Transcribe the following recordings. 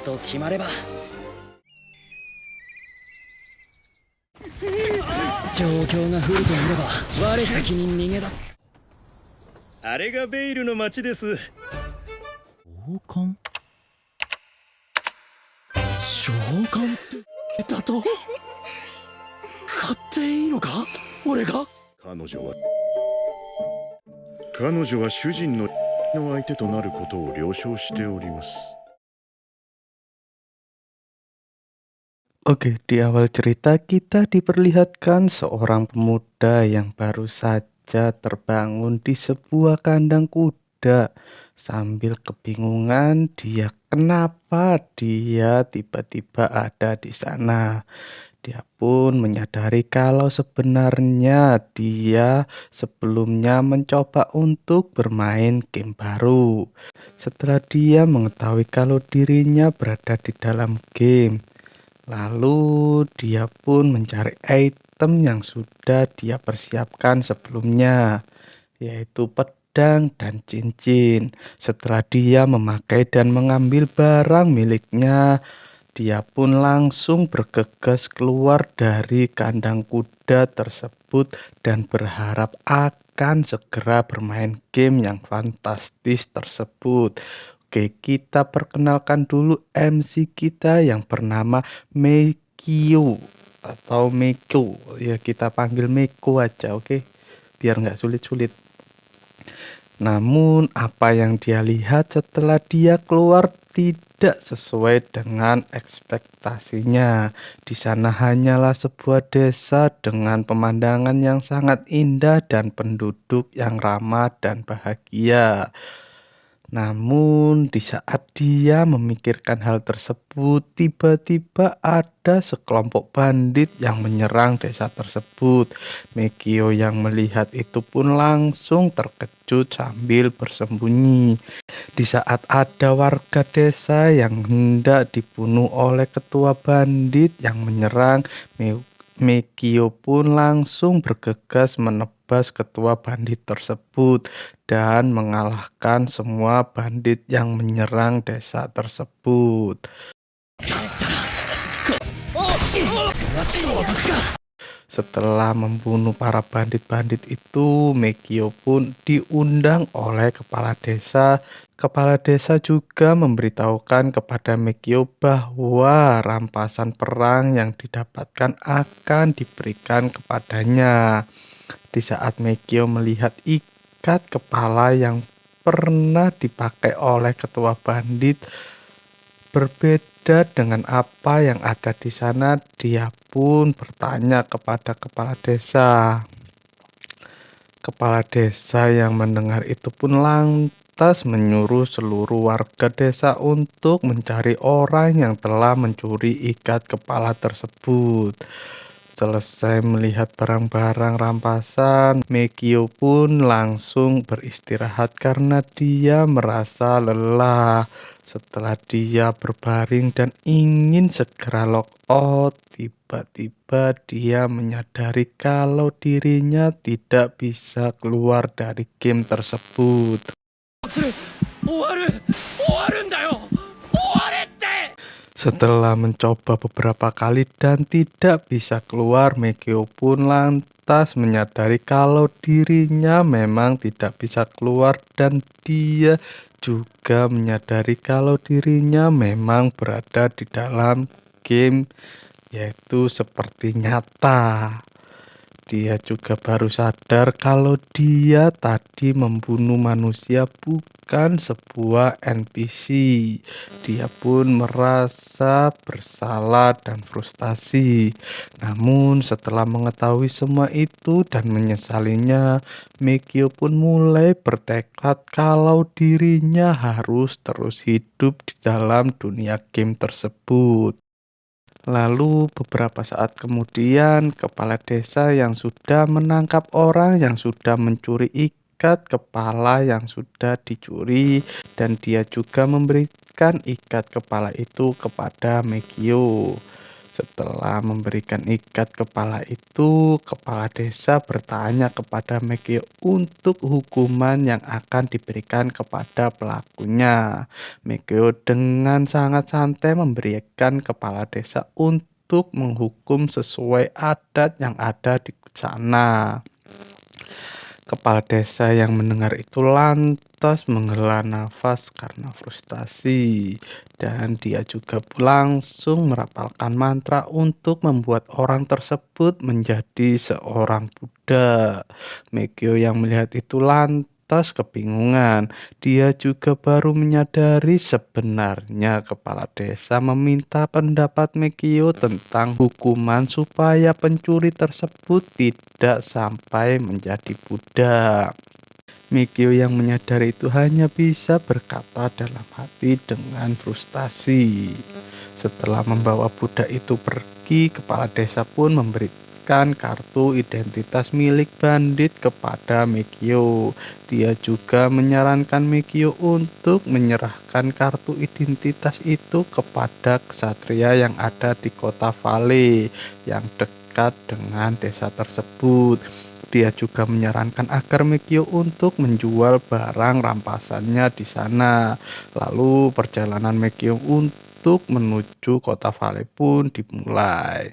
と決まれば状況が不利となれば我先に逃げ出す。あれがベイルの町です。召喚召喚ってだと買っていいのか俺が。彼女は主人の相手となることを了承しております。 Oke, di awal cerita kita diperlihatkan seorang pemuda yang baru saja terbangun di sebuah kandang kuda. Sambil kebingungan kenapa dia tiba-tiba ada di sana. Dia pun menyadari kalau sebenarnya dia sebelumnya mencoba untuk bermain game baru. Setelah dia mengetahui kalau dirinya berada di dalam game, lalu dia pun mencari item yang sudah dia persiapkan sebelumnya, yaitu pedang dan cincin. Setelah dia memakai dan mengambil barang miliknya, dia pun langsung bergegas keluar dari kandang kuda tersebut dan berharap akan segera bermain game yang fantastis tersebut. Oke, kita perkenalkan dulu MC kita yang bernama Meikyo atau Meiko. Ya, kita panggil Meiko aja, oke? Biar nggak sulit-sulit. Namun apa yang dia lihat setelah dia keluar tidak sesuai dengan ekspektasinya. Di sana hanyalah sebuah desa dengan pemandangan yang sangat indah dan penduduk yang ramah dan bahagia. Namun di saat dia memikirkan hal tersebut, tiba-tiba ada sekelompok bandit yang menyerang desa tersebut. Meikyo yang melihat itu pun langsung terkejut sambil bersembunyi. Di saat ada warga desa yang hendak dibunuh oleh ketua bandit yang menyerang, Meikyo pun langsung bergegas menebas ketua bandit tersebut dan mengalahkan semua bandit yang menyerang desa tersebut. Setelah membunuh para bandit-bandit itu, Meikyo pun diundang oleh kepala desa. Kepala desa juga memberitahukan kepada Meikyo bahwa rampasan perang yang didapatkan akan diberikan kepadanya. Di saat Meikyo melihat ikat kepala yang pernah dipakai oleh ketua bandit berbeda dengan apa yang ada di sana, dia pun bertanya kepada kepala desa. Kepala desa yang mendengar itu pun lantas menyuruh seluruh warga desa untuk mencari orang yang telah mencuri ikat kepala tersebut. Selesai melihat barang-barang rampasan, Meikyo pun langsung beristirahat karena dia merasa lelah. Setelah dia berbaring dan ingin segera lock out, tiba-tiba dia menyadari kalau dirinya tidak bisa keluar dari game tersebut. Setelah mencoba beberapa kali dan tidak bisa keluar, Meikyo pun lantas menyadari kalau dirinya memang tidak bisa keluar dan dia juga menyadari kalau dirinya memang berada di dalam game, yaitu seperti nyata. Dia juga baru sadar kalau dia tadi membunuh manusia bukan sebuah NPC. Dia pun merasa bersalah dan frustasi. Namun setelah mengetahui semua itu dan menyesalinya, Meikyo pun mulai bertekad kalau dirinya harus terus hidup di dalam dunia game tersebut. Lalu beberapa saat kemudian, kepala desa yang sudah menangkap orang yang sudah mencuri ikat kepala yang sudah dicuri, dan dia juga memberikan ikat kepala itu kepada Meikyo. Setelah memberikan ikat kepala itu, kepala desa bertanya kepada Mekio untuk hukuman yang akan diberikan kepada pelakunya. Mekio dengan sangat santai memberikan kepala desa untuk menghukum sesuai adat yang ada di sana. Kepala desa yang mendengar itu lantas menghela nafas karena frustasi, dan dia juga langsung merapalkan mantra untuk membuat orang tersebut menjadi seorang Buddha. Megyo yang melihat itu lantas kebingungan. Dia juga baru menyadari sebenarnya kepala desa meminta pendapat Megyo tentang hukuman supaya pencuri tersebut tidak sampai menjadi budak. Mikio yang menyadari itu hanya bisa berkata dalam hati dengan frustasi. Setelah membawa budak itu pergi, kepala desa pun memberikan kartu identitas milik bandit kepada Mikio. Dia juga menyarankan Mikio untuk menyerahkan kartu identitas itu kepada ksatria yang ada di kota Vale yang dekat dengan desa tersebut. Dia juga menyarankan agar Mikio untuk menjual barang rampasannya di sana. Lalu perjalanan Mikio untuk menuju kota Vale pun dimulai.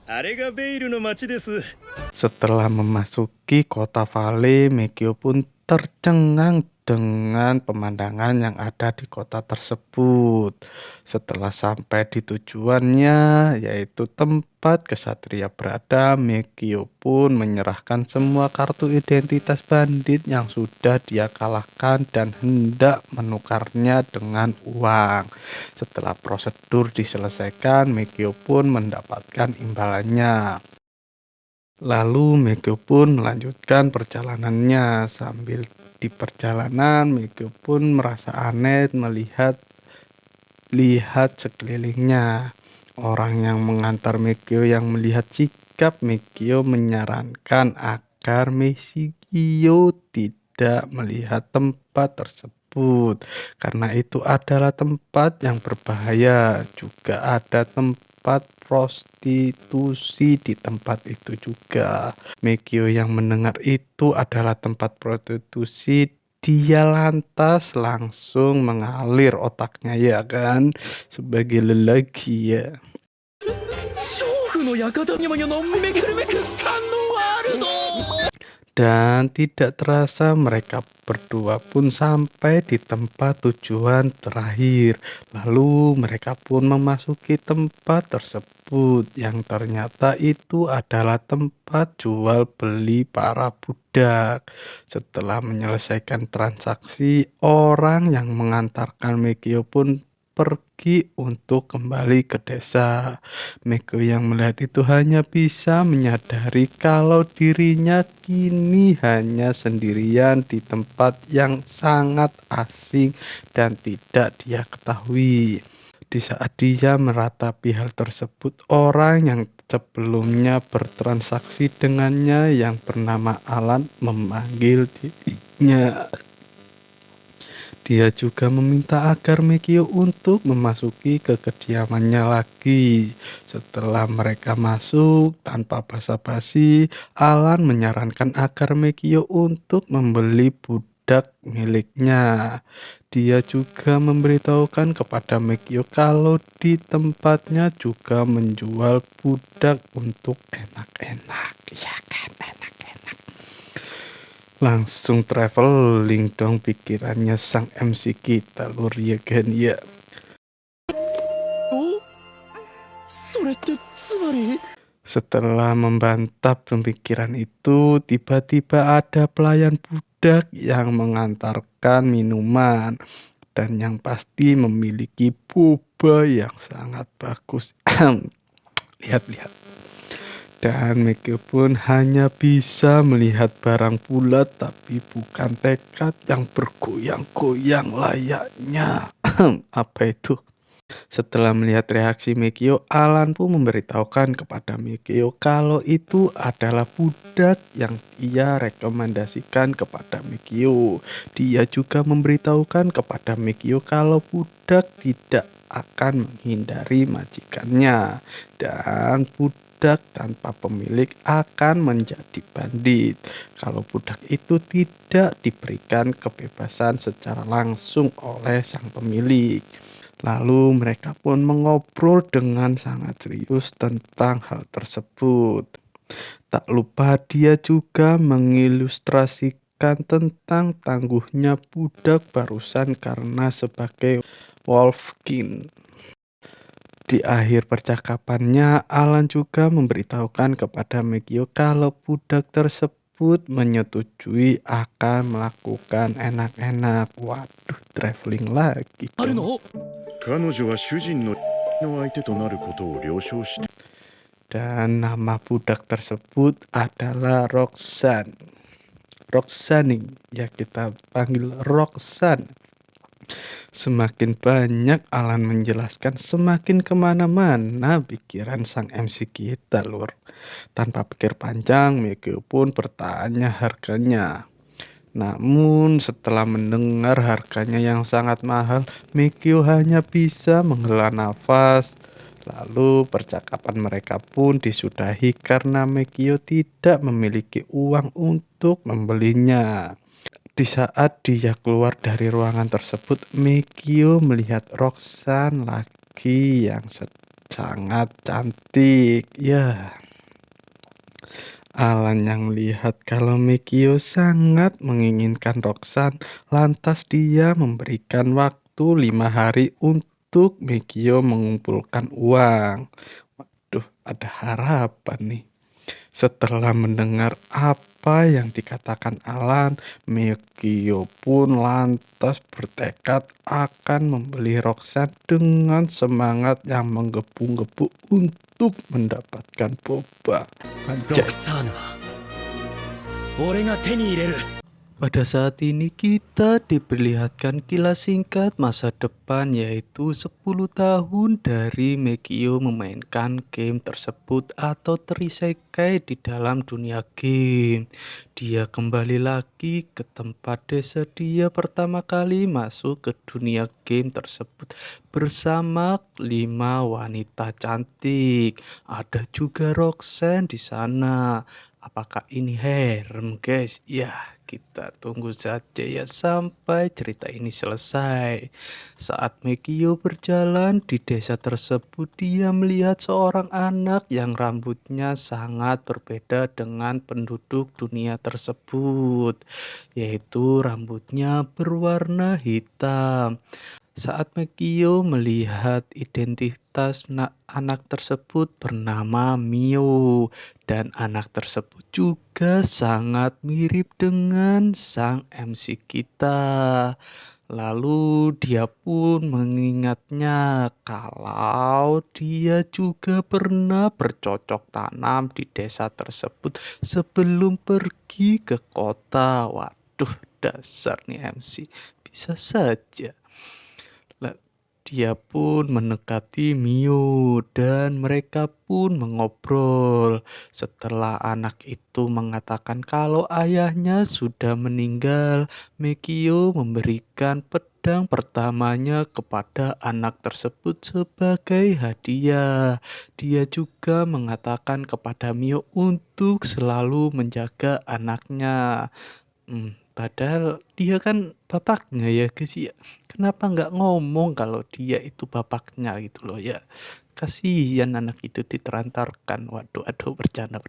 あれがベイルの町です。 Setelah memasuki kota Vale, Mikio pun tercengang dengan pemandangan yang ada di kota tersebut. Setelah sampai di tujuannya, yaitu tempat kesatria berada, Mikio pun menyerahkan semua kartu identitas bandit yang sudah dia kalahkan dan hendak menukarnya dengan uang. Setelah prosedur diselesaikan, Mikio pun mendapatkan imbalannya. Lalu Megyo pun melanjutkan perjalanannya. Sambil di perjalanan, Megyo pun merasa aneh melihat sekelilingnya. Orang yang mengantar Megyo yang melihat sikap Megyo menyarankan agar Megyo tidak melihat tempat tersebut karena itu adalah tempat yang berbahaya. Juga ada tempat prostitusi di tempat itu juga. Megyo yang mendengar itu adalah tempat prostitusi, dia lantas langsung mengalir otaknya, ya kan, sebagai lelaki ya. 娼婦の館にものめくるめく感のワールド Dan tidak terasa mereka berdua pun sampai di tempat tujuan terakhir. Lalu mereka pun memasuki tempat tersebut yang ternyata itu adalah tempat jual beli para budak. Setelah menyelesaikan transaksi, orang yang mengantarkan Megyo pun pergi untuk kembali ke desa. Megyo yang melihat itu hanya bisa menyadari kalau dirinya kini hanya sendirian di tempat yang sangat asing dan tidak dia ketahui. Di saat dia meratapi hal tersebut, orang yang sebelumnya bertransaksi dengannya yang bernama Alan memanggil dirinya. Dia juga meminta agar Megyo untuk memasuki ke kediamannya lagi. Setelah mereka masuk, tanpa basa-basi, Alan menyarankan agar Megyo untuk membeli budak miliknya. Dia juga memberitahukan kepada Megyo kalau di tempatnya juga menjual budak untuk enak-enak. Ya kan, enak-enak. Langsung traveling dong pikirannya sang MC kita, lur, ya kan ya. おそれってつまり Setelah membantah pemikiran itu, tiba-tiba ada pelayan budak yang mengantarkan minuman dan yang pasti memiliki boba yang sangat bagus. Lihat-lihat. Dan Megyo pun hanya bisa melihat barang bulat tapi bukan tekad yang bergoyang-goyang layaknya. Apa itu? Setelah melihat reaksi Megyo, Alan pun memberitahukan kepada Megyo kalau itu adalah budak yang ia rekomendasikan kepada Megyo. Dia juga memberitahukan kepada Megyo kalau budak tidak akan menghindari majikannya, dan budak tanpa pemilik akan menjadi bandit kalau budak itu tidak diberikan kebebasan secara langsung oleh sang pemilik. Lalu mereka pun mengobrol dengan sangat serius tentang hal tersebut. Tak lupa dia juga mengilustrasikan tentang tangguhnya budak barusan karena sebagai Wolfkin. Di akhir percakapannya, Alan juga memberitahukan kepada Megio kalau budak tersebut menyetujui akan melakukan enak-enak. Waduh, traveling lagi ある dong. の？ 彼女は主人の相手となることを了承して Dan nama budak tersebut adalah Roxanne. Roxanne, ya kita panggil Roxanne. Semakin banyak Alan menjelaskan, semakin kemana-mana pikiran sang MC kita, lur. Tanpa pikir panjang, Megio pun bertanya harganya. Namun setelah mendengar harganya yang sangat mahal, Megio hanya bisa menghela nafas. Lalu percakapan mereka pun disudahi karena Megio tidak memiliki uang untuk membelinya. Di saat dia keluar dari ruangan tersebut, Megio melihat Roxanne lagi yang sangat cantik. Ya, Alan yang melihat kalau Megio sangat menginginkan Roxanne, lantas dia memberikan waktu 5 hari untuk Megio mengumpulkan uang. Waduh, ada harapan nih. Setelah mendengar apa yang dikatakan Alan, Megio pun lantas bertekad akan membeli Roxanne dengan semangat yang menggebu-gebu untuk mendapatkan boba. ロ Anjay. クサーヌは俺が手に入れる。 Pada saat ini kita diperlihatkan kilas singkat masa depan, yaitu 10 tahun dari Megio memainkan game tersebut atau terisekai di dalam dunia game. Dia kembali lagi ke tempat desa dia pertama kali masuk ke dunia game tersebut bersama 5 wanita cantik. Ada juga Roxanne di sana. Apakah ini harem, guys? Ya, kita tunggu saja ya sampai cerita ini selesai. Saat Megio berjalan di desa tersebut, dia melihat seorang anak yang rambutnya sangat berbeda dengan penduduk dunia tersebut, yaitu rambutnya berwarna hitam. Saat Megio melihat identitas anak tersebut bernama Mio, dan anak tersebut juga sangat mirip dengan sang MC kita. Lalu dia pun mengingatnya kalau dia juga pernah bercocok tanam di desa tersebut sebelum pergi ke kota. Waduh, dasar nih MC, bisa saja. Dia pun mendekati Mio dan mereka pun mengobrol. Setelah anak itu mengatakan kalau ayahnya sudah meninggal, Megio memberikan pedang pertamanya kepada anak tersebut sebagai hadiah. Dia juga mengatakan kepada Mio untuk selalu menjaga anaknya. Padahal dia kan bapaknya ya guys ya. Kenapa nggak ngomong kalau dia itu bapaknya gitu loh ya. Kasihan anak itu ditelantarkan. Waduh, aduh, bercanda.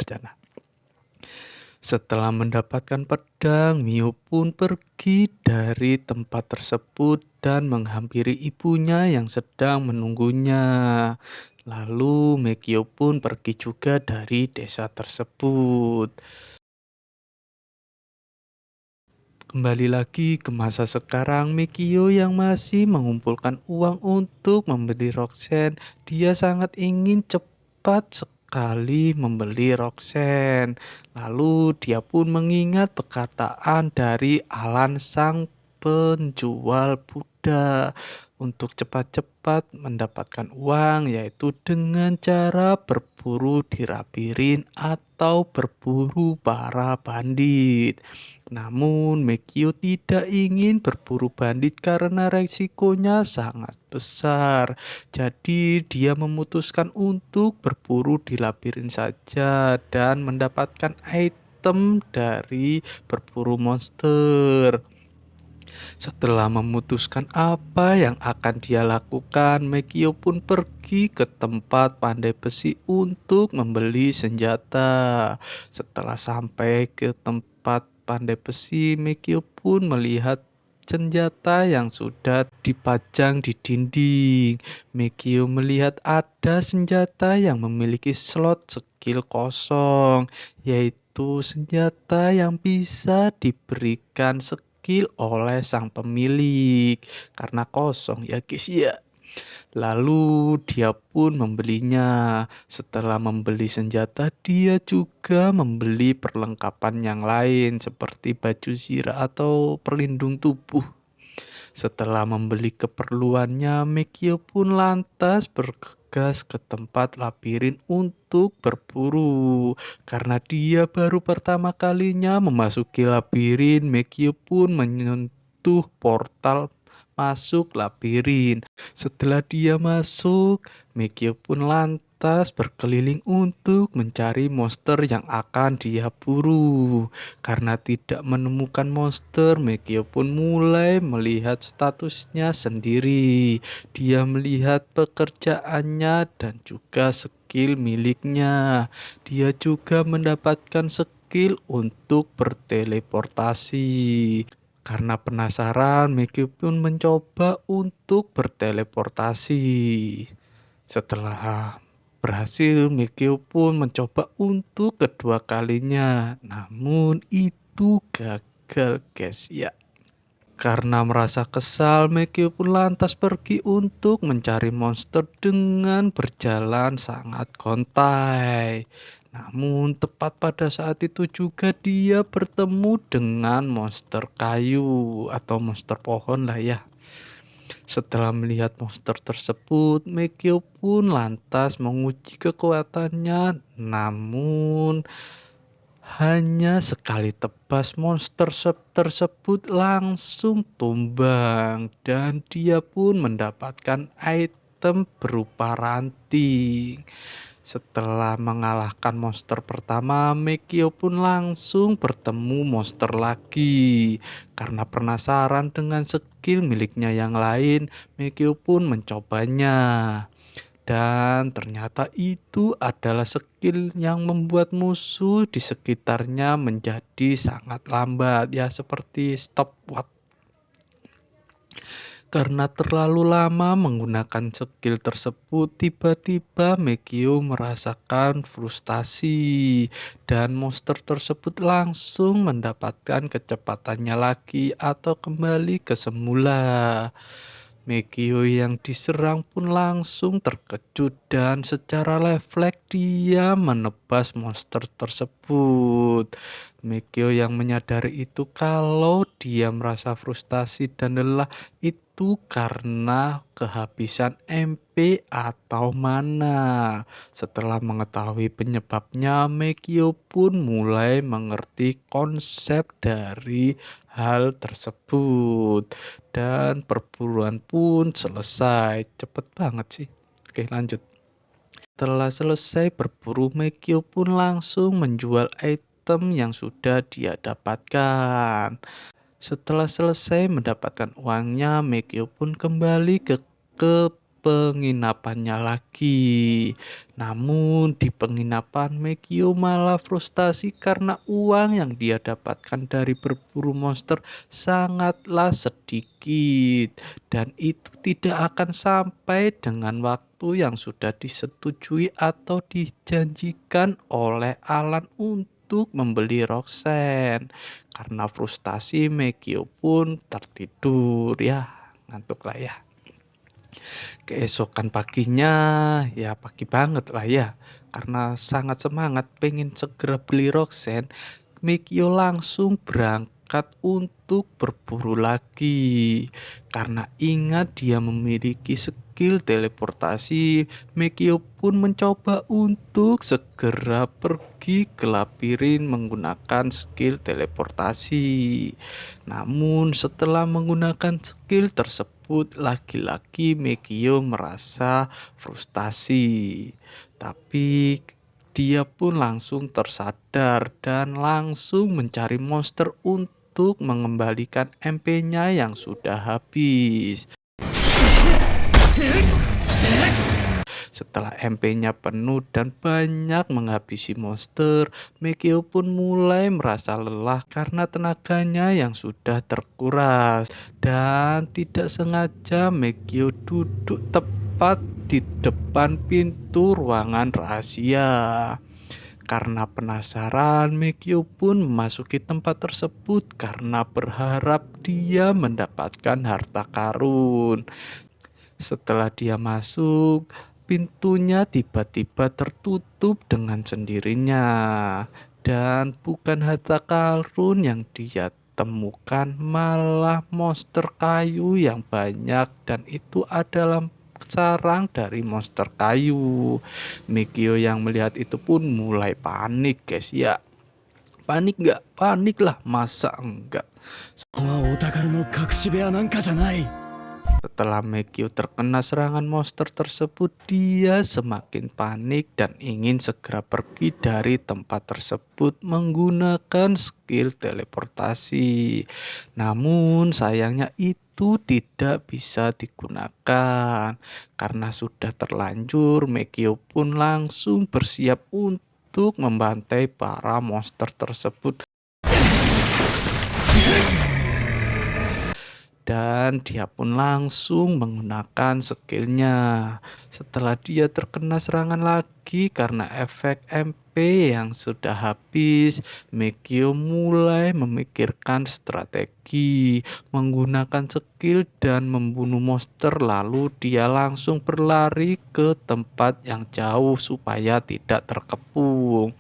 Setelah mendapatkan pedang, Mio pun pergi dari tempat tersebut dan menghampiri ibunya yang sedang menunggunya. Lalu Megio pun pergi juga dari desa tersebut. Kembali lagi ke masa sekarang, Megio yang masih mengumpulkan uang untuk membeli Roxanne. Dia sangat ingin cepat sekali membeli Roxanne. Lalu dia pun mengingat perkataan dari Alan sang penjual budak. untuk cepat-cepat mendapatkan uang, yaitu dengan cara berburu di labirin atau berburu para bandit. Namun Mekio tidak ingin berburu bandit karena resikonya sangat besar. Jadi dia memutuskan untuk berburu di labirin saja dan mendapatkan item dari berburu monster. Setelah memutuskan apa yang akan dia lakukan, Mekio pun pergi ke tempat pandai besi untuk membeli senjata. Setelah sampai ke tempat pandai besi, Mekio pun melihat senjata yang sudah dipajang di dinding. Mekio melihat ada senjata yang memiliki slot skill kosong, yaitu senjata yang bisa diberikan skill oleh sang pemilik karena kosong ya guys ya. Lalu dia pun membelinya. Setelah membeli senjata, dia juga membeli perlengkapan yang lain seperti baju zirah atau pelindung tubuh. Setelah membeli keperluannya, Mekio pun lantas bergegas ke tempat labirin untuk berburu. Karena dia baru pertama kalinya memasuki labirin, Mekio pun menyentuh portal masuk labirin. Setelah dia masuk, Mekio pun lantas berkeliling untuk mencari monster yang akan dia buru. Karena tidak menemukan monster, Mekio pun mulai melihat statusnya sendiri. Dia melihat pekerjaannya dan juga skill miliknya. Dia juga mendapatkan skill untuk berteleportasi. Karena penasaran, Mekio pun mencoba untuk berteleportasi. Setelah berhasil, Mekio pun mencoba untuk kedua kalinya. Namun itu gagal guys ya. Karena merasa kesal, Mekio pun lantas pergi untuk mencari monster dengan berjalan sangat gontai. Namun tepat pada saat itu juga dia bertemu dengan monster kayu atau monster pohon lah ya. Setelah melihat monster tersebut, Mekio pun lantas menguji kekuatannya. Namun hanya sekali tebas monster tersebut langsung tumbang dan dia pun mendapatkan item berupa ranting. Setelah mengalahkan monster pertama, Mekio pun langsung bertemu monster lagi. Karena penasaran dengan skill miliknya yang lain, Mekio pun mencobanya. Dan ternyata itu adalah skill yang membuat musuh di sekitarnya menjadi sangat lambat, ya seperti stopwatch. Karena terlalu lama menggunakan skill tersebut, tiba-tiba Mekio merasakan frustasi dan monster tersebut langsung mendapatkan kecepatannya lagi atau kembali ke semula. Mekio yang diserang pun langsung terkejut dan secara refleks dia menebas monster tersebut. Mekio yang menyadari itu kalau dia merasa frustasi dan lelah itu karena kehabisan MP atau mana. Setelah mengetahui penyebabnya, Mekio pun mulai mengerti konsep dari hal tersebut. Dan perburuan pun selesai. Cepet banget sih. Oke lanjut. Setelah selesai berburu, Mekio pun langsung menjual item yang sudah dia dapatkan. Setelah selesai mendapatkan uangnya, Mekio pun kembali ke penginapannya lagi. Namun di penginapan, Mekio malah frustasi karena uang yang dia dapatkan dari berburu monster sangatlah sedikit. Dan itu tidak akan sampai dengan waktu yang sudah disetujui atau dijanjikan oleh Alan untuk membeli Roxanne. Karena frustasi, Mekio pun tertidur ya, ngantuk lah ya. Keesokan paginya, ya pagi banget lah ya, karena sangat semangat pengen segera beli Roxanne, Mekio langsung berangkat bertekad untuk berburu lagi. Karena ingat dia memiliki skill teleportasi, Mekio pun mencoba untuk segera pergi ke labirin menggunakan skill teleportasi. Namun setelah menggunakan skill tersebut, lagi-lagi Mekio merasa frustasi. Tapi dia pun langsung tersadar dan langsung mencari monster untuk mengembalikan MP-nya yang sudah habis. Setelah MP-nya penuh dan banyak menghabisi monster, Mekio pun mulai merasa lelah karena tenaganya yang sudah terkuras. Dan tidak sengaja Mekio duduk tepat di depan pintu ruangan rahasia. Karena penasaran, Mekio pun memasuki tempat tersebut karena berharap dia mendapatkan harta karun. Setelah dia masuk, pintunya tiba-tiba tertutup dengan sendirinya. Dan bukan harta karun yang dia temukan, malah monster kayu yang banyak, dan itu adalah sarang dari monster kayu. Mikio yang melihat itu pun mulai panik, guys. Ya, panik nggak? Panik lah, masa enggak? ここはお宝の隠し部屋なんかじゃない。 Setelah Mekio terkena serangan monster tersebut, dia semakin panik dan ingin segera pergi dari tempat tersebut menggunakan skill teleportasi. Namun sayangnya itu tidak bisa digunakan. Karena sudah terlanjur, Mekio pun langsung bersiap untuk membantai para monster tersebut. Dan dia pun langsung menggunakan skillnya. Setelah dia terkena serangan lagi karena efek MP yang sudah habis, Mekio mulai memikirkan strategi menggunakan skill dan membunuh monster, lalu dia langsung berlari ke tempat yang jauh supaya tidak terkepung.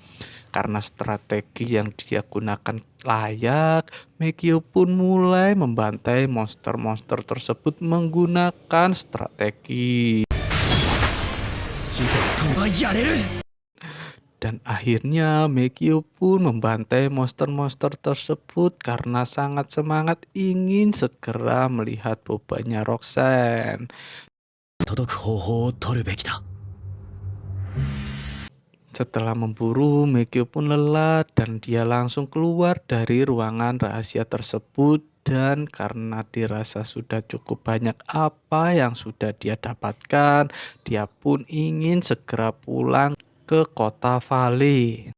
Karena strategi yang dia gunakan layak, Mekio pun mulai membantai monster-monster tersebut menggunakan strategi. シート飛ばやれる。 Dan akhirnya Mekio pun membantai monster-monster tersebut karena sangat semangat ingin segera melihat bobannya Roxanne. 届く方法を取るべきだ。 Setelah memburu, Mekio pun lelah dan dia langsung keluar dari ruangan rahasia tersebut. Dan karena dirasa sudah cukup banyak apa yang sudah dia dapatkan, dia pun ingin segera pulang ke kota Vale.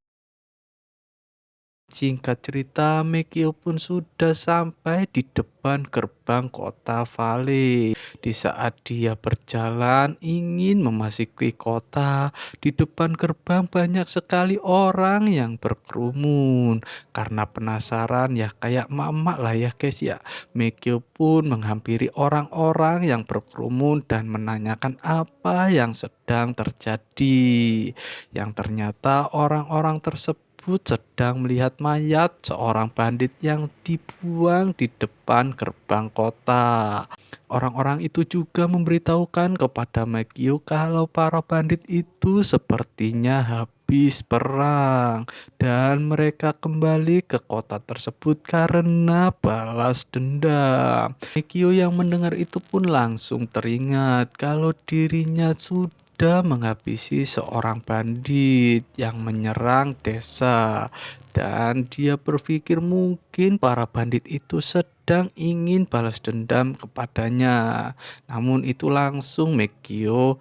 Singkat cerita, Mekio pun sudah sampai di depan gerbang kota Vale. Di saat dia berjalan ingin memasuki kota, di depan gerbang banyak sekali orang yang berkerumun. Karena penasaran ya, kayak emak-emak lah ya guys ya. Mekio pun menghampiri orang-orang yang berkerumun dan menanyakan apa yang sedang terjadi. Yang ternyata orang-orang tersebut sedang melihat mayat seorang bandit yang dibuang di depan gerbang kota. Orang-orang itu juga memberitahukan kepada Mekio kalau para bandit itu sepertinya habis perang dan mereka kembali ke kota tersebut karena balas dendam. Mekio yang mendengar itu pun langsung teringat kalau dirinya sudah menghabisi seorang bandit yang menyerang desa, dan dia berpikir mungkin para bandit itu sedang ingin balas dendam kepadanya. Namun itu langsung Mekio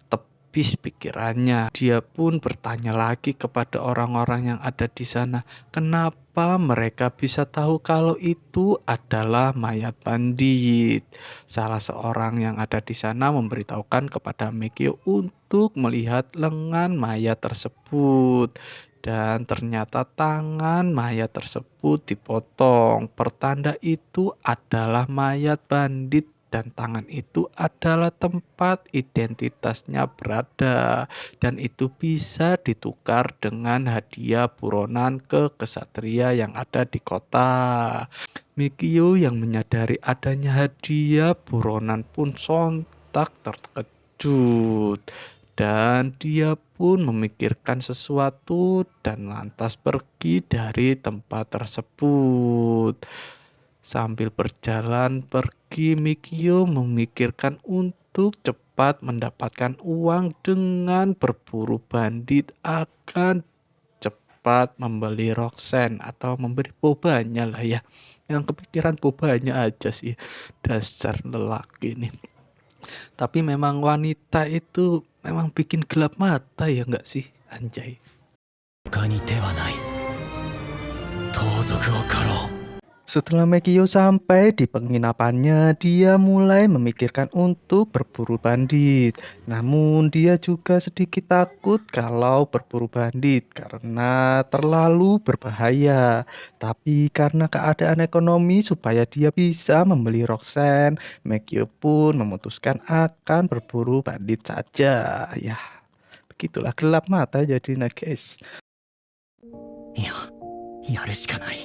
tepis pikirannya. Dia pun bertanya lagi kepada orang-orang yang ada di sana, kenapa mereka bisa tahu kalau itu adalah mayat bandit. Salah seorang yang ada di sana memberitahukan kepada Mekio untuk melihat lengan mayat tersebut. Dan ternyata tangan mayat tersebut dipotong. Pertanda itu adalah mayat bandit dan tangan itu adalah tempat identitasnya berada, dan itu bisa ditukar dengan hadiah buronan ke kesatria yang ada di kota. Mikio yang menyadari adanya hadiah buronan pun sontak terkejut, dan dia pun memikirkan sesuatu dan lantas pergi dari tempat tersebut. Sambil berjalan pergi, Mikio memikirkan untuk cepat mendapatkan uang dengan berburu bandit akan cepat membeli Roxanne atau memberi bobanya lah ya. Yang kepikiran bobanya aja sih, dasar lelaki nih. Tapi memang wanita itu memang bikin gelap mata ya nggak sih, anjay. 他に手はない盗賊を狩ろう Setelah Mikio sampai di penginapannya, dia mulai memikirkan untuk berburu bandit. Namun dia juga sedikit takut kalau berburu bandit karena terlalu berbahaya. Tapi karena keadaan ekonomi supaya dia bisa membeli Roxanne, Mikio pun memutuskan akan berburu bandit saja. Ya, begitulah gelap mata jadinya guys. いややるしかない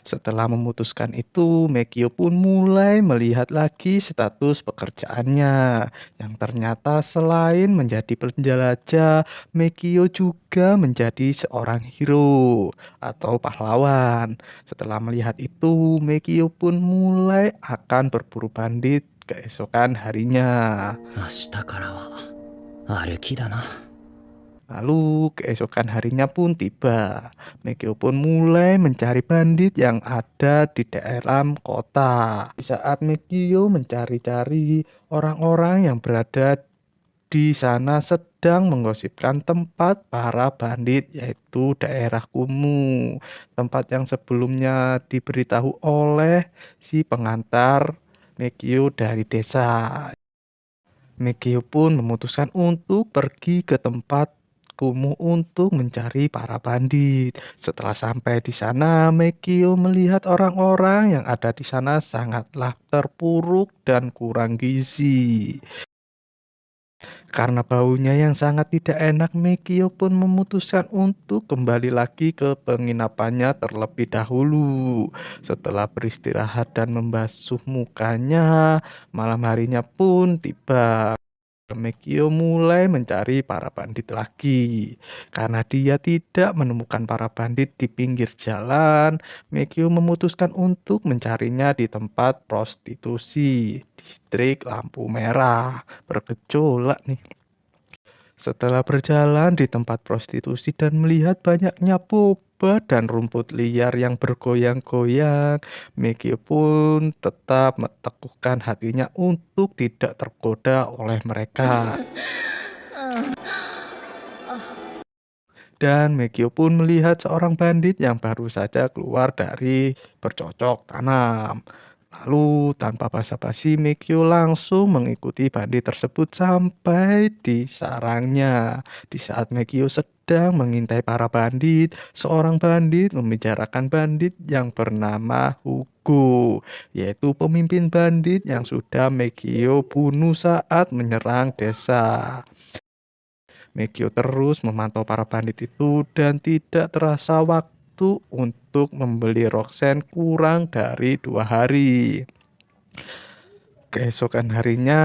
Setelah memutuskan itu, Mikio pun mulai melihat lagi status pekerjaannya. Yang ternyata selain menjadi penjelajah, Mikio juga menjadi seorang hero atau pahlawan. Setelah melihat itu, Mikio pun mulai akan berburu bandit keesokan harinya. 明日からは歩きだな Lalu keesokan harinya pun tiba. Mikio pun mulai mencari bandit yang ada di dalam kota. Di saat Mikio mencari-cari, orang-orang yang berada di sana sedang menggosipkan tempat para bandit, yaitu daerah kumuh. Tempat yang sebelumnya diberitahu oleh si pengantar Mikio dari desa. Mikio pun memutuskan untuk pergi ke tempat kumuh untuk mencari para bandit. Setelah sampai di sana, Mikio melihat orang-orang yang ada di sana sangatlah terpuruk dan kurang gizi. Karena baunya yang sangat tidak enak, Mikio pun memutuskan untuk kembali lagi ke penginapannya terlebih dahulu. Setelah beristirahat dan membasuh mukanya, malam harinya pun tiba. Mikio mulai mencari para bandit lagi. Karena dia tidak menemukan para bandit di pinggir jalan, Mikio memutuskan untuk mencarinya di tempat prostitusi, distrik lampu merah. Bergejolak nih. Setelah berjalan di tempat prostitusi dan melihat banyaknya boba dan rumput liar yang bergoyang-goyang, Mikio pun tetap meneguhkan hatinya untuk tidak tergoda oleh mereka. Dan Mikio pun melihat seorang bandit yang baru saja keluar dari bercocok tanam. Lalu tanpa basa-basi, Mikio langsung mengikuti bandit tersebut sampai di sarangnya. Di saat Mikio sedang mengintai para bandit, seorang bandit membicarakan bandit yang bernama Hugo, yaitu pemimpin bandit yang sudah Mikio bunuh saat menyerang desa. Mikio terus memantau para bandit itu dan tidak terasa waktu untuk membeli Roxanne kurang dari 2 hari. Keesokan harinya,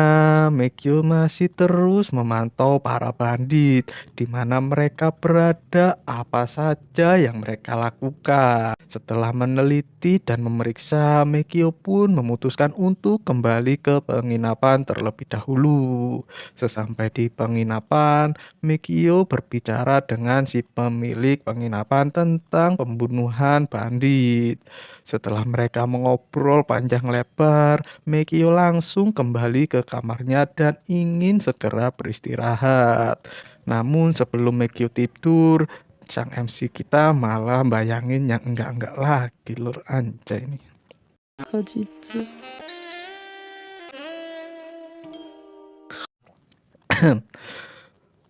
Mikio masih terus memantau para bandit, di mana mereka berada, apa saja yang mereka lakukan. Setelah meneliti dan memeriksa, Mikio pun memutuskan untuk kembali ke penginapan terlebih dahulu. Sesampai di penginapan, Mikio berbicara dengan si pemilik penginapan tentang pembunuhan bandit. Setelah mereka mengobrol panjang lebar, Mikio langsung kembali ke kamarnya dan ingin segera beristirahat. Namun sebelum Mikio tidur, sang MC kita malah bayangin yang enggak-enggak lagi lur, anjay ini.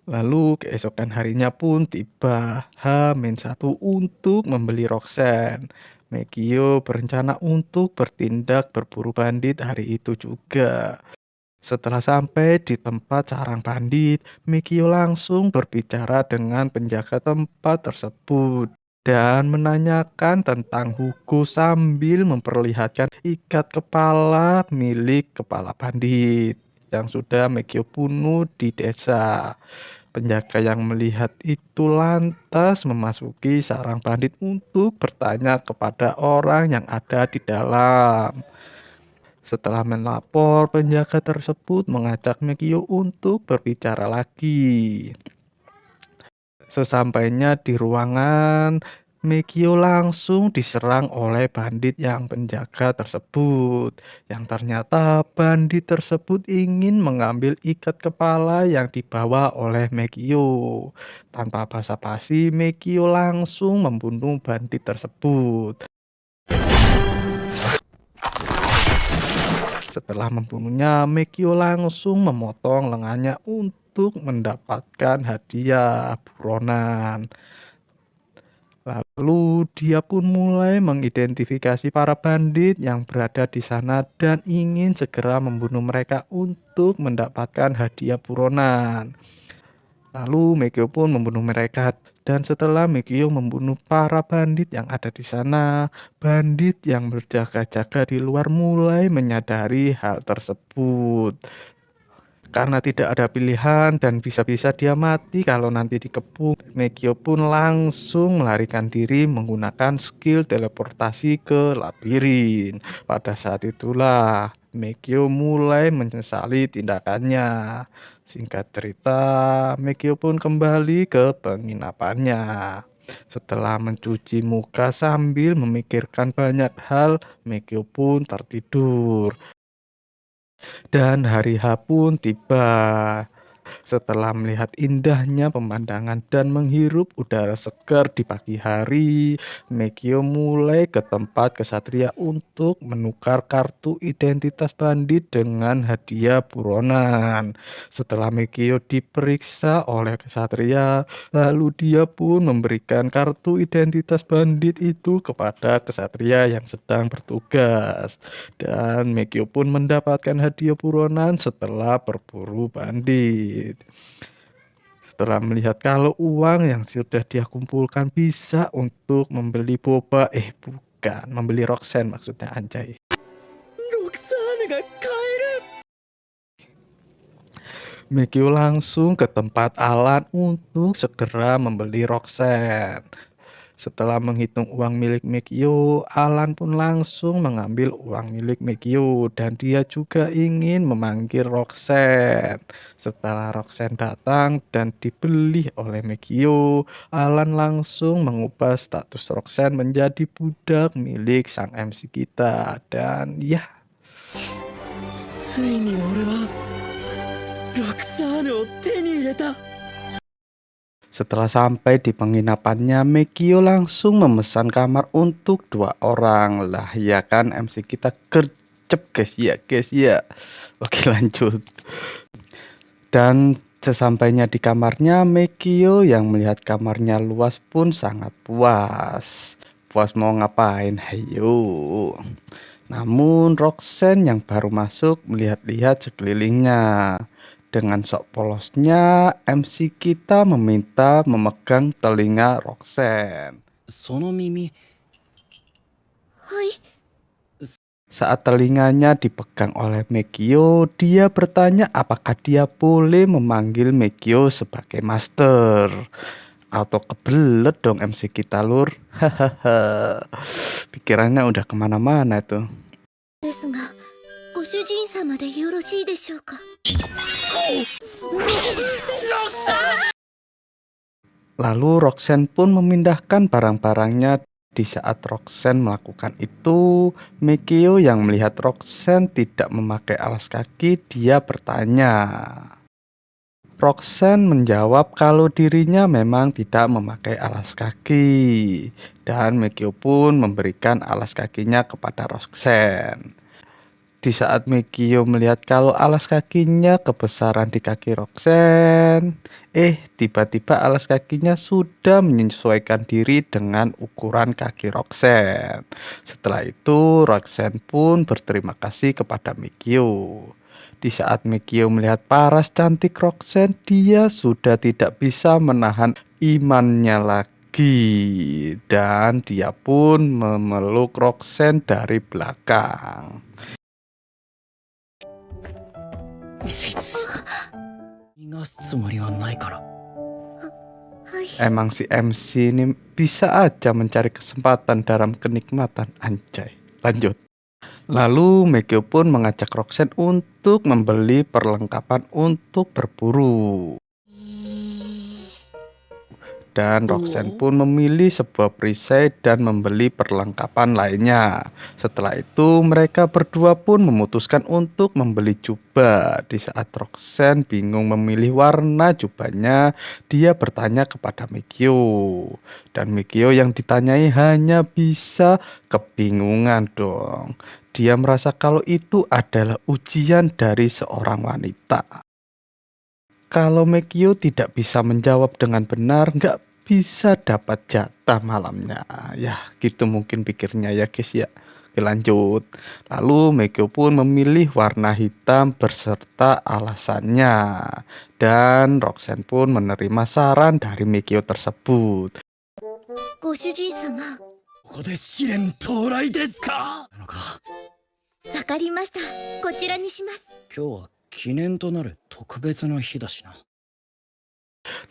Lalu keesokan harinya pun tiba H-1 untuk membeli Roxanne. Megio berencana untuk bertindak berburu bandit hari itu juga. Setelah sampai di tempat sarang bandit, Megio langsung berbicara dengan penjaga tempat tersebut dan menanyakan tentang Hugo sambil memperlihatkan ikat kepala milik kepala bandit yang sudah Megio bunuh di desa. Penjaga yang melihat itu lantas memasuki sarang bandit untuk bertanya kepada orang yang ada di dalam. Setelah melapor, penjaga tersebut mengajak Megio untuk berbicara lagi. Sesampainya di ruangan, Megio langsung diserang oleh bandit yang penjaga tersebut. Yang ternyata bandit tersebut ingin mengambil ikat kepala yang dibawa oleh Megio. Tanpa basa-basi, Megio langsung membunuh bandit tersebut. Setelah membunuhnya, Megio langsung memotong lengannya untuk mendapatkan hadiah buronan. Lalu dia pun mulai mengidentifikasi para bandit yang berada di sana dan ingin segera membunuh mereka untuk mendapatkan hadiah buronan. Lalu Megio pun membunuh mereka, dan setelah Megio membunuh para bandit yang ada di sana, bandit yang berjaga-jaga di luar mulai menyadari hal tersebut. Karena tidak ada pilihan dan bisa-bisa dia mati kalau nanti dikepung, Megio pun langsung melarikan diri menggunakan skill teleportasi ke labirin. Pada saat itulah Megio mulai menyesali tindakannya. Singkat cerita, Megio pun kembali ke penginapannya. Setelah mencuci muka sambil memikirkan banyak hal, Megio pun tertidur. Dan hari H pun tiba. Setelah melihat indahnya pemandangan dan menghirup udara segar di pagi hari, Megio mulai ke tempat kesatria untuk menukar kartu identitas bandit dengan hadiah buronan. Setelah Megio diperiksa oleh kesatria, lalu dia pun memberikan kartu identitas bandit itu kepada kesatria yang sedang bertugas. Dan Megio pun mendapatkan hadiah buronan setelah berburu bandit. Setelah melihat kalau uang yang sudah dia kumpulkan bisa untuk membeli boba, bukan, membeli Roxanne maksudnya, anjay. ロクサーヌが帰る Megio langsung ke tempat Alan untuk segera membeli Roxanne. Setelah menghitung uang milik Megio, Alan pun langsung mengambil uang milik Megio dan dia juga ingin memanggil Roxanne. Setelah Roxanne datang dan dibeli oleh Megio, Alan langsung mengubah status Roxanne menjadi budak milik sang MC kita. Dan ya, ついに俺はロクサーヌを手に入れた setelah sampai di penginapannya, Megio langsung memesan kamar untuk 2 orang. Lah ya kan, MC kita gercep guys ya. Oke, lanjut. Dan sesampainya di kamarnya, Megio yang melihat kamarnya luas pun sangat puas. Puas mau ngapain? Hayo. Namun Roxanne yang baru masuk melihat-lihat sekelilingnya. Dengan sok polosnya, MC kita meminta memegang telinga Roxanne. その耳はい。 Saat telinganya dipegang oleh Megio, dia bertanya apakah dia boleh memanggil Megio sebagai master. Atau kebelet dong MC kita, lur. Hahaha. Pikirannya udah kemana-mana tuh. ですが、ご主人様でよろしいでしょうか。 Lalu Roxanne pun memindahkan barang-barangnya. Di saat Roxanne melakukan itu, Megio yang melihat Roxanne tidak memakai alas kaki, dia bertanya. Roxanne menjawab kalau dirinya memang tidak memakai alas kaki. Dan Megio pun memberikan alas kakinya kepada Roxanne. Di saat Megio melihat kalau alas kakinya kebesaran di kaki Roxanne, tiba-tiba alas kakinya sudah menyesuaikan diri dengan ukuran kaki Roxanne. Setelah itu, Roxanne pun berterima kasih kepada Megio. Di saat Megio melihat paras cantik Roxanne, dia sudah tidak bisa menahan imannya lagi. Dan dia pun memeluk Roxanne dari belakang. 逃がすつもりはないから。はい。 Emang si MC ini bisa aja mencari kesempatan dalam kenikmatan, anjay. Lanjut. Lalu Megio pun mengajak Roxanne untuk membeli perlengkapan untuk berburu. Dan Roxanne pun memilih sebuah perisai dan membeli perlengkapan lainnya. Setelah itu mereka berdua pun memutuskan untuk membeli jubah. Di saat Roxanne bingung memilih warna jubahnya, dia bertanya kepada Megio. Dan Megio yang ditanyai hanya bisa kebingungan dong. Dia merasa kalau itu adalah ujian dari seorang wanita. Kalau Megio tidak bisa menjawab dengan benar, nggak bisa dapat jatah malamnya. Ya, gitu mungkin pikirnya ya guys ya. Oke, lanjut. Lalu Megio pun memilih warna hitam berserta alasannya. Dan Roxanne pun menerima saran dari Megio tersebut. ご主人様、ここで試練到来ですかなのか。わかりました。こちらにします。今日は記念となる特別な日だしな。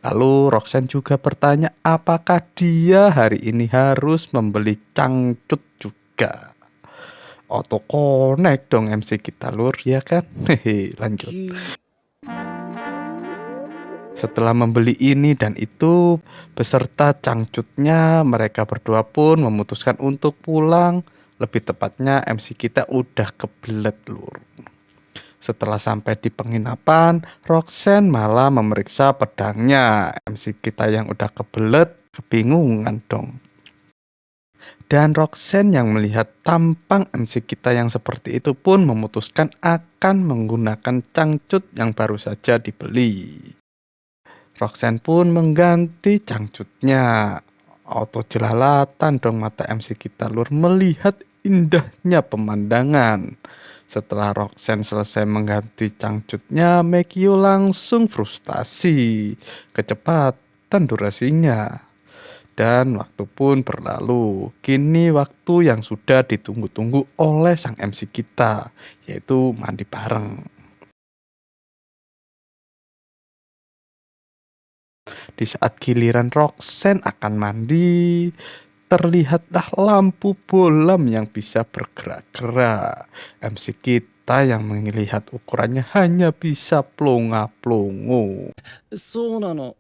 Lalu Roxanne juga bertanya apakah dia hari ini harus membeli cangcut juga. Auto connect dong MC kita lur, ya kan? Hehe, lanjut. Setelah membeli ini dan itu beserta cangcutnya, mereka berdua pun memutuskan untuk pulang. Lebih tepatnya MC kita udah kebelet lur. Setelah sampai di penginapan, Roxanne malah memeriksa pedangnya. MC kita yang udah kebelet, kebingungan dong. Dan Roxanne yang melihat tampang MC kita yang seperti itu pun memutuskan akan menggunakan cangcut yang baru saja dibeli. Roxanne pun mengganti cangcutnya. Auto jelalatan dong mata MC kita lur melihat indahnya pemandangan. Setelah Roxanne selesai mengganti cangcutnya, Megio langsung frustasi. Kecepatan durasinya. Dan waktu pun berlalu. Kini waktu yang sudah ditunggu-tunggu oleh sang MC kita, yaitu mandi bareng. Di saat giliran Roxanne akan mandi, terlihatlah lampu bolam yang bisa bergerak-gerak. MC kita yang melihat ukurannya hanya bisa plonga-plongo. そうなの。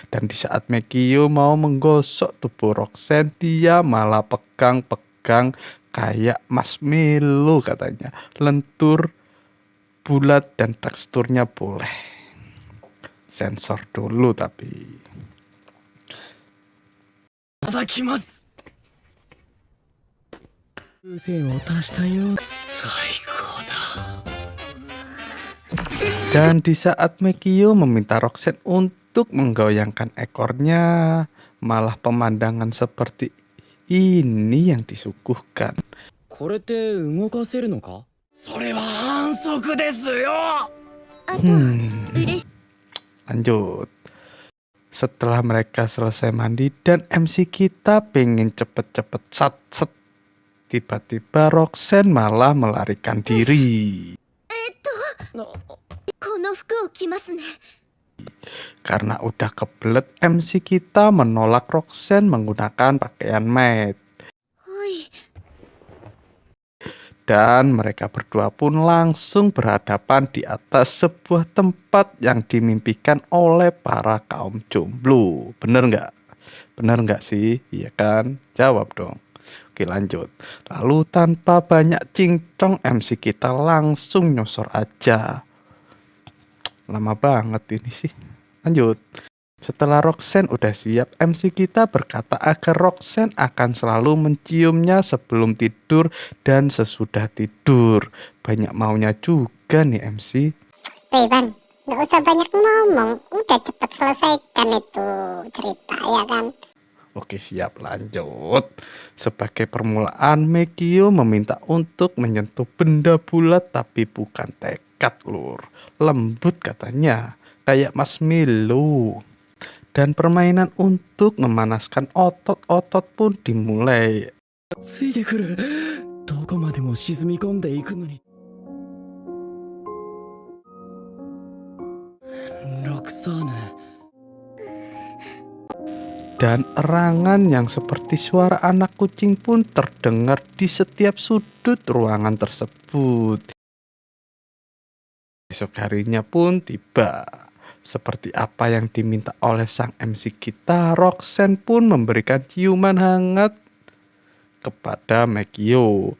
Dan di saat Megio mau menggosok tubuh Roxanne, dia malah pegang-pegang kayak marshmallow katanya. Lentur, bulat dan teksturnya boleh. Sensor dulu tapi. いただきます。風船を足したよ。最高だ。 Dan di saat Megio meminta Roxanne untuk menggoyangkan ekornya, malah pemandangan seperti ini yang disuguhkan. これって動かせるのか？それは反則ですよ。あと、嬉し Lanjut. Setelah mereka selesai mandi dan MC kita pengen cepet-cepet sat-set, tiba-tiba Roxanne malah melarikan diri. この服を着ますね。 Karena udah kebelet, MC kita menolak Roxanne menggunakan pakaian maid. はい。 Dan mereka berdua pun langsung berhadapan di atas sebuah tempat yang dimimpikan oleh para kaum jomblo. Bener nggak? Bener nggak sih? Iya kan? Jawab dong. Oke lanjut. Lalu tanpa banyak cincong MC kita langsung nyosor aja. Lama banget ini sih. Lanjut. Setelah Roxanne udah siap, MC kita berkata agar Roxanne akan selalu menciumnya sebelum tidur dan sesudah tidur. Banyak maunya juga nih MC. Weh Ban, nggak usah banyak ngomong, udah cepet selesaikan itu cerita ya kan. Oke siap, lanjut. Sebagai permulaan, Megio meminta untuk menyentuh benda bulat tapi bukan tekad lur. Lembut katanya, kayak marshmallow. Dan permainan untuk memanaskan otot-otot pun dimulai. ついてくる。どこまでも沈み込んでいくのに。ロクサーヌ。 Dan erangan yang seperti suara anak kucing pun terdengar di setiap sudut ruangan tersebut. Esok harinya pun tiba. Seperti apa yang diminta oleh sang MC kita, Roxanne pun memberikan ciuman hangat kepada Megio.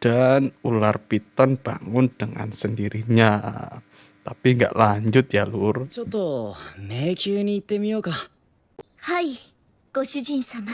Dan ular piton bangun dengan sendirinya. Tapi nggak lanjut ya lur. ちょっと迷宮に行ってみようか。はい、ご主人様。